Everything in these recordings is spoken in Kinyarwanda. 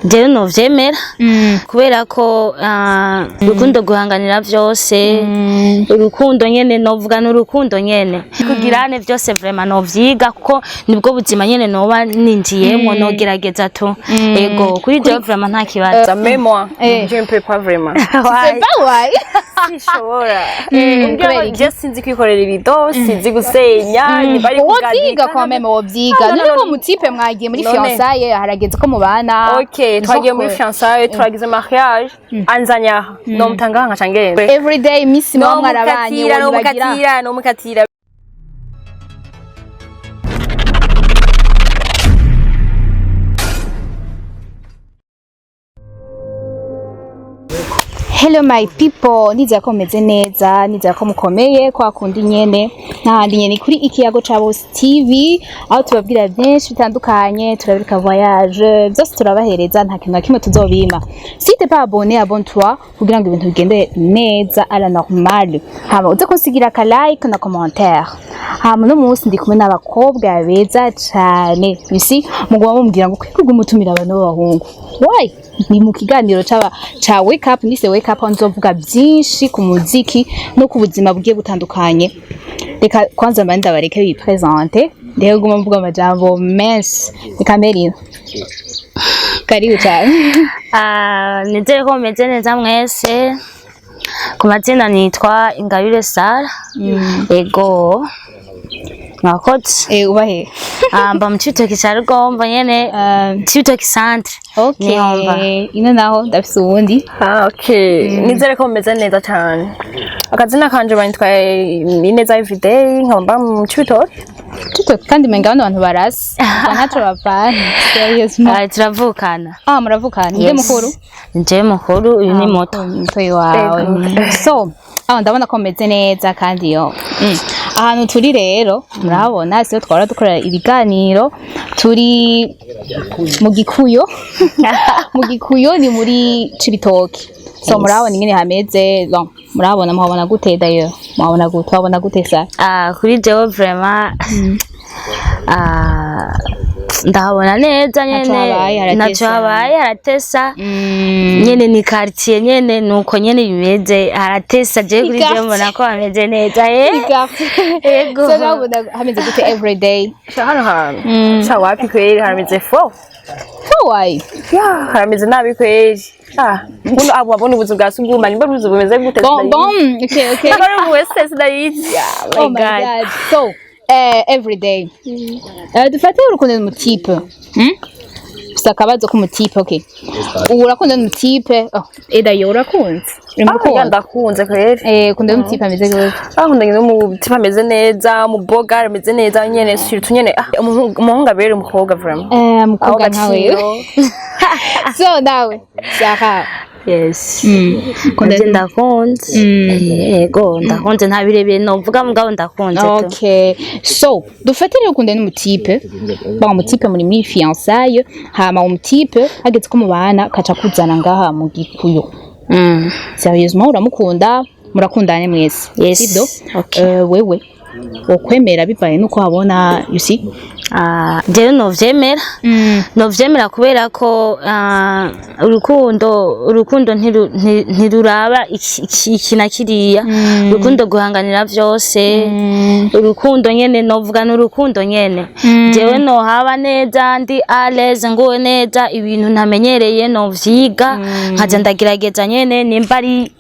jewe novyemera kubera ko urukundo guhanganira vyose urukundo nyene novuga n'urukundo nyene kugirane vyose vraiment novyiga kuko nibwo buzima nyene noba ninjiyemwo nogerageza to ego kuri jewe vraiment nta kibazo mais moi je ne peux pas vraiment c'est pas ouais sishobora je sinzi kwikorera ibido sinzi gusenya bari kugadika kwa meme wobyiga niko mutipe mwagiye muri fiançailles harageze ko mubana okay twagiye muri fiançailles turagize mariage anzanya no mutanga nka cangende everyday miss mwa mwarabanye wobagira nomukatira Hello my people, nizera ko meze neza, nizera ko mukomeye kwa kundi nyene. Ntahandi nyene kuri ikiyago ca Boss TV, aho tubabwira byinshi bitandukanye, turabirika voyage, byose turabahereza nta kintu na kimwe tuzobima. Si t'es pas abonné, abonne-toi kugira ngo ibintu bigende neza à la normale. Hama uze kunsigira ka like na commentaire. Hama no munsi ndi kumwe n'abakobwa beza cyane. Bisi mugwa mumbwira ngo kwikugwa umutumira abantu b'abahungu. Why? Ni mu kiganiro ca Wake Up, nise Wake Up nzovuga byinshi ku muziki no ku buzima bugiye butandukanye. Reka kwanza mbanda bareke bipresente, rero guma mvuga amajambo menshi. Reka Merino. Karibu cyane. nizere ko meze neza mwese. Ku mazina nitwa Ingabire Sara. Ego. Mwakoze. Ubahe. Mba mu Cibitoke ca Rugombo nyene, Cibitoke centre. Okay. Ino naho ndafise ubundi. Okay. Nizere ko meze neza cyane. Akazina kanje banitwaye Ineza everyday nkamba mu Cibitoke. Cibitoke kandi menga abantu barasi. Banacho bapana. Seriously. Turavukana. Muravukana. Nde mukuru? Nje mukuru uyu ni moto. Mtoyi wawe. So, ndabona ko meze neza kandi yo. Ahantu turi rero murabona siyo twara dukora ibiganiro turi mu Gikuyo mu Gikuyo ni muri Cibitoke. So murabona ingene hameze murabona muhabona gute dayo muhabona gute wabona gute sa kuri jewe vraiment ndahabona neza nyene naco habaye haratesa nyene ni quartier nyene nuko nyene bimeze haratesa je kuri je mbona ko hameze neza ego so nabona hameze gute everyday hano cha wapi kweli hameze fo why hameze nabi kweli uno abo abone ubuzu bwa suguma nimba ubuzu bumeze gute okay bari wese sinayizi oh my god so everyday dufate urukundo mu type sakabazo ku mu type okay urakunda mu type eda yo urakunze ndakunze kweli kunda mu type ameze gute akunda mu type ameze neza mu boga ameze neza nyene surtout nyene umuhungu abere umukobwa vraiment mukobwa ntawe so nawe shaka yes ndakunze ego ndakunze nta birebire novuga mugabo ndakunze okay so dufatire ukunda ni mutipe ba mutipe muri mi fiançailles hama umutipe hageze ko mubana kaca kuzana ngaha mu Gikuyo sérieusement uramukunda murakundane mwese yes okay wewe okwemera bivaye nuko habona you see jewe novyemera kubera ko urukundo ntiruraba ikina kiriya urukundo guhanganira vyose urukundo nyene novuga n'urukundo nyene jewe nohaba neza ndi à l'aise nguwe neza ibintu ntamenyereye novyiga nkaja ndagerageza nyene nimba ari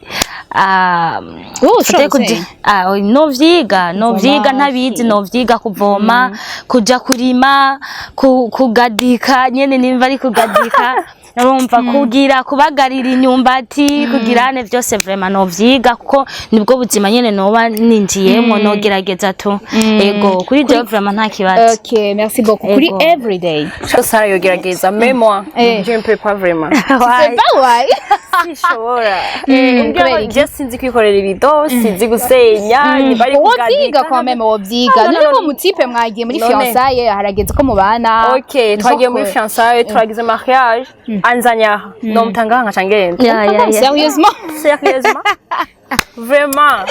novyiga ntabizi novyiga kuvoma kuja kurima kugadika nyene nimba ari kugadika urumva kugira kubagarira inyumbati kugirane vyose vraiment novyiga kuko nibwo buzima nyene noba ninjiyemwo nogerageza to ego kuri jewe vraiment nta kibazo okay merci beaucoup kuri everyday Sara yogerageza mais moi je ne peux pas vraiment c'est pas why sishobora je sinzi kwikorera ibido sinzi gusenya bari kugadika kwa meme wobyiga niko mutipe mwagiye muri fiançailles harageze ko mubana okay twagiye muri fiançailles turagize mariage anzanya no mutanga nka cangende sérieusement vraiment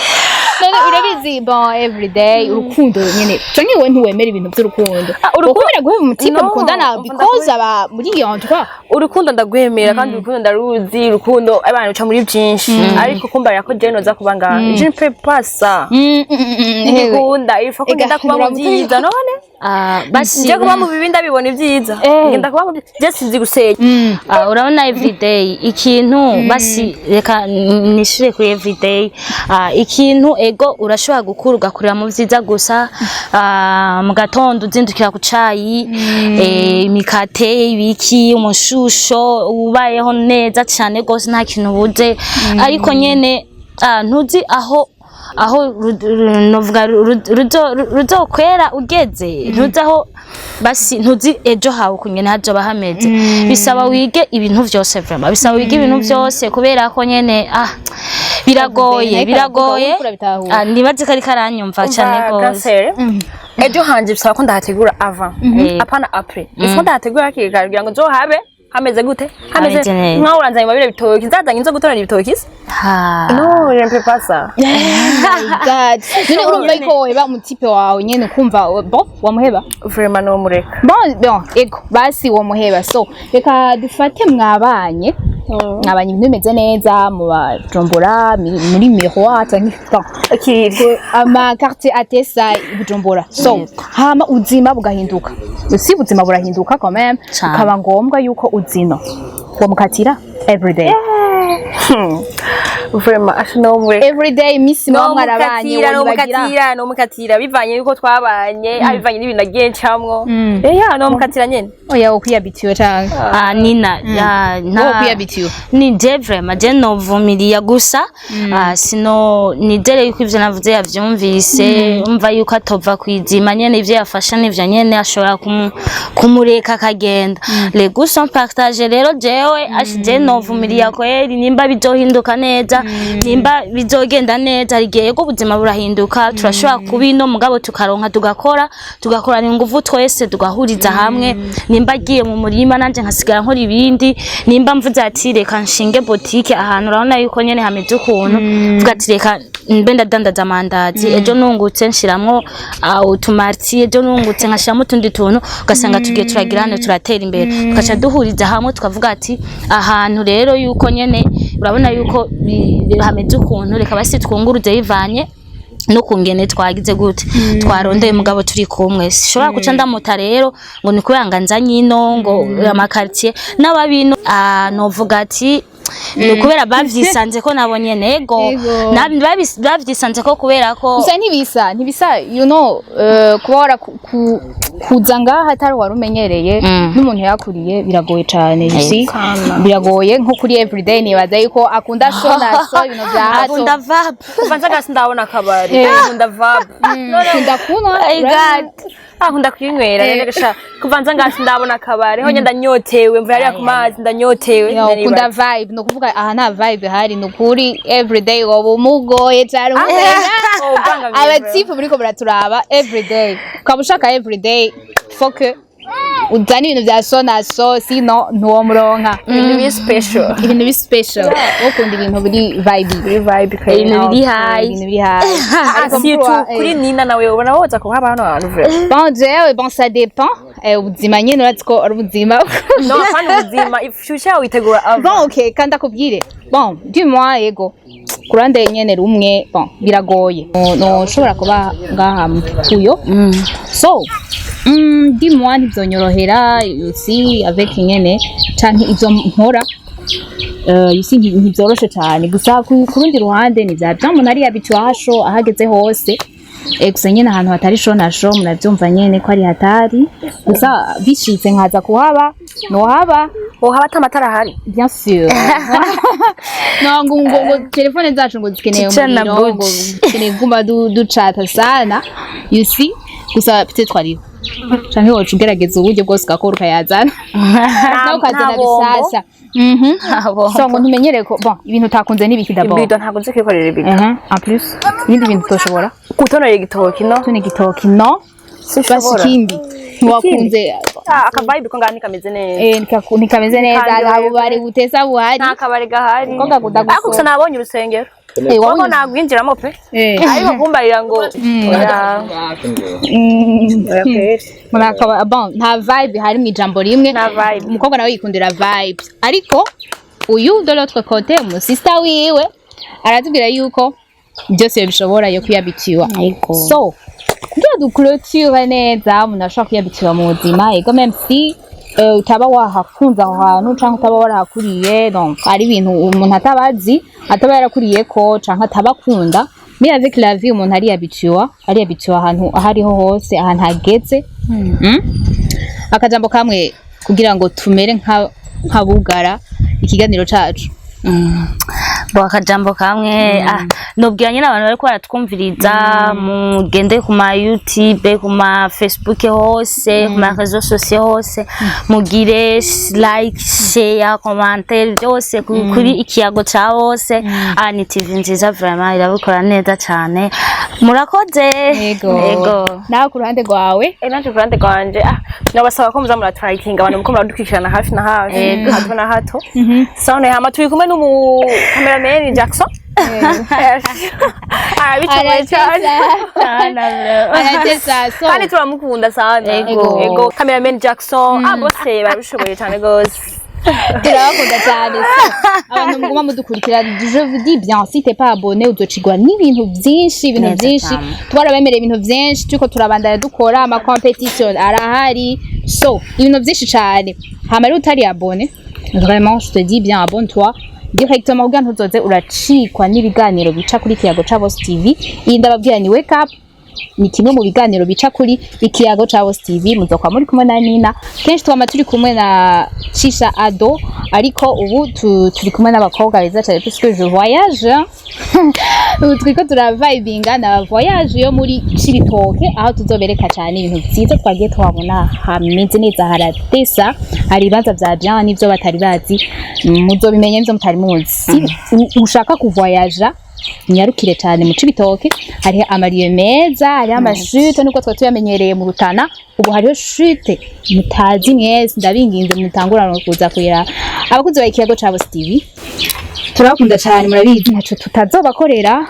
none urabizi bon everyday urukundo nyene canke wewe ntiwemera ibintu by'urukundo urukundo guheba umutima mukundana because aba muri iyo ndwa urukundo ndagwemera kandi urukundo ndaruzi urukundo abantu uca muri byinshi ariko kumba yako je noza kubanga je ne peux pas ça ndikunda ifa ko ngenda kuba mu byiza none basi nje kuba mu bibi ndabibona ibyiza ngenda kuba mu je sinzi gusenya urabona everyday ikintu basi reka nishire kuri everyday ikintu ego urashobora gukura ugakurira mu byiza gusa mu gatondo uzindukira ku cayi imikate ibiki umushusho ubayeho neza cyane gose nta kintu buze ariko nyene ntuzi aho novuga ruzokwera ugeze ntuzi aho basi ntuzi ejo hawe kunyene hazoba hameze bisaba wige ibintu vyose vraiment bisaba wige ibintu vyose kubera ko nyene biragoye nibaze ko ari karanyumva cyane gose ejo hanje bisaba ko ndahategura avant apana après ifo ndahategura kugira ngo nzohabe hameze gute hameze nkaho uranzanye mabire bitoki nzazanye nzo gutorana ibitoki no je ne peux pas ça god none urumva ko weba umutipe wawe nyene kumva bon wamuheba vraiment no mureka bon ego basi wamuheba so reka dufate mwabanye ibintu bimeze neza mu Bujumbura muri miroir cyangwa ama quartier atesa Bujumbura so hama uzima bugahinduka si ubuzima burahinduka quand même ukaba ngombwa yuko uzino nomukatira everyday vraiment everyday miss mama arabanye nomukatira bivanye yuko twabanye abivanye n'ibintu nagiye ncamwo nomukatira nyene oya ukwiyabitiwe cyangwa nina ukwiyabitiwe ni je vraiment je novumiriya gusa sino nidere yuko ivyo navuze yavyumvise umva yuko atova kwizima nyene ivyo yafasha n'ivyo nyene ashobora kumureka akagenda les goûts sont partagés rero jewe je novumiriya kweri nimba bizohinduka neza nimba bizogenda neza rigiye ko ubuzima burahinduka turashobora kubino mugabo tukaronka tugakorana ingufu twese tugahuriza hamwe nimba agiye mu murima nanje nkasigara nkora ibindi nimba mvuze ati reka nshinge boutique ahantu urabona yuko nyene hameze ukuntu vuga ati reka mbe ndadandaza amandazi ejo nungutse nshiramwo utumarti ejo nungutse nkashiramo utundi tuntu ugasanga tugiye turagirane turatera imbere tukaca duhuriza hamwe tukavuga ati ahantu rero yuko nyene urabona yuko hameze ukuntu reka basi twunguruze bivanye no kungene twagize gute twarondeye mugabo turi kumwe sishobora guca ndamuta rero ngo ni kubanga nzanye inongo amakartier n'ababino novuga ati kubera bavyisanze ko nabonye nego bavyisanze ko kubera ko gusa ntibisa you know kubora kuza ngaha atari warumenyereye n'umuntu yakuriye biragoye cyane biragoye nko kuri everyday nibaza yuko akunda shona so ibintu bya hato akunda vibe kuvanza gasi ndabona akabari akunda vibe akunda kunywa akunda kwinywera rero kuvanza ngasi ndabona akabari ho nyenda nyotewe mvuye ari ku mazi ndanyotewe akunda vibe no kuvuga aha nta vibe hari no kuri everyday wowe mugoye cyane umenya abatifu buriko buraturaba everyday ukabushaka everyday foke uzani ibintu bya sona so sino ntuwo muronka ibintu bi special ukunda ibintu biri vibe ibintu biri high kuri nina nawe ubona woza ko haba hano abantu vre bon jewe bon ça dépend ubuzima nyene uratiko ari ubuzima no kandi ubuzima ifusha witegura bon okay kanda kubwire bon dis-moi yego kurande nyene rumwe bon biragoye no ushobora kuba ngaha kuyo so dis-moi ntibyonyorohera si avec nyene canke ivyo nkora yusi ntibyoroshe cyane gusa kurundi ruhande ni bya umuntu ari habituasho ahageze hose gusa nyene ahantu hatari shonasho muravyumva nyene ko ari hatari gusa bishitse nkaza kuhaba nohaba atamatara hari bien sûr no ngo telefone zacu ngo zikeneye umuriro ngo zikeneye guma ducata sana yusi gusa peut-être twari canke wocu ugerageza uburyo bwose ugakora ukayazana nawe ukazana bisasa so ngo ntumenyere ko bon ibintu utakunze n'ibiki d'abord ibido ntabwo nzi kwikorera ibido en plus ibindi bintu toshobora gutonora igitoki no tune igitoki no basi kindi ntiwakunze akavibe ko ngani kameze neza nikameze neza abo bari gutesa buhari nta kabari gahari ko gakuda gusa nabonye urusengero wako nagwinjiramo pe ariko kumbarira ngo murakaba bon nta vibe hari mu ijambo rimwe umukobwa nawe yikundira vibe ariko uyu de l'autre côté mu sister wiwe aratubwira yuko byose bishobora yo kuyabitiwa so kugira duclôture neza umuntu ashobora kuyabitiwa mu buzima ego même si utaba wahakunze aho hantu canke utaba warahakuriye donc ari ibintu umuntu atabazi ataba yarakuriye ko canke atabakunda mais avec la vie umuntu ari habitué ahantu ahariho hose ahantu hageze akajambo kamwe kugira ngo tumere nk'abugara ikiganiro cacu bo akajambo kamwe nobwira nyine abantu bariko baratwumviriza mugende ku ma YouTube ku ma Facebook hose ku ma réseaux sociaux hose mugire like share commentaire byose kuri ikiyago ca hose ni TV nziza vraiment irabikora neza cyane murakoze yego nawe ku ruhande rwawe naje ku ruhande rwanje nabasaba ko muza muratracking abantu muko muradukurikirana hafi na hafi hato na hato sone hama turi kumwe n'umu cameraman Jackson kandi turamukunda sana ego cameraman Jackson bose barabishoboye cyane gose turabakunda cyane abantu muguma mudukurikira je vous dis bien si t'es pas abonné udocigwa n'ibintu byinshi twarabemereye ibintu byinshi tuko turabandanya dukora ama competition arahari so ibintu byinshi cyane hama rero utari abonné vraiment je te dis bien abonne-toi directement uga ntuzoze uracikwa n'ibiganiro bica kuri Kiyago ca Boss TV iyi ndababwira ni Wake Up ni kimwe mu biganiro bica kuri Kiyago ca Boss TV muzokwa muri kumwe na Nina kenshi twama turi kumwe na Shisha Ado ariko ubu turi kumwe n'abakobwa beza cyane puisque je voyage twiko turavibinga na voyage yo muri Chiritoke aho tuzobereka cyane ibintu byiza twagiye twabona hameze neza haratesa hari ibibanza vya bien n'ivyo batari bazi muzobimenye n'ivyo mutari muzi ushaka kuvoyager nyarukire cyane mu Cibitoke hari amariye meza hari amashute nuko twa tuyamenyereye mu Rutana ubu hariho shute mutazi mwese ndabinginze mutangurana kuza kugira abakuzi ba Kiyago ca Boss TV turakunda cyane murabizi ntaco tutazobakorera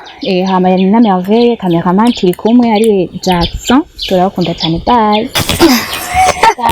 hama ya Nina Merveille cameraman turi kumwe ari Jackson turakunda cyane bye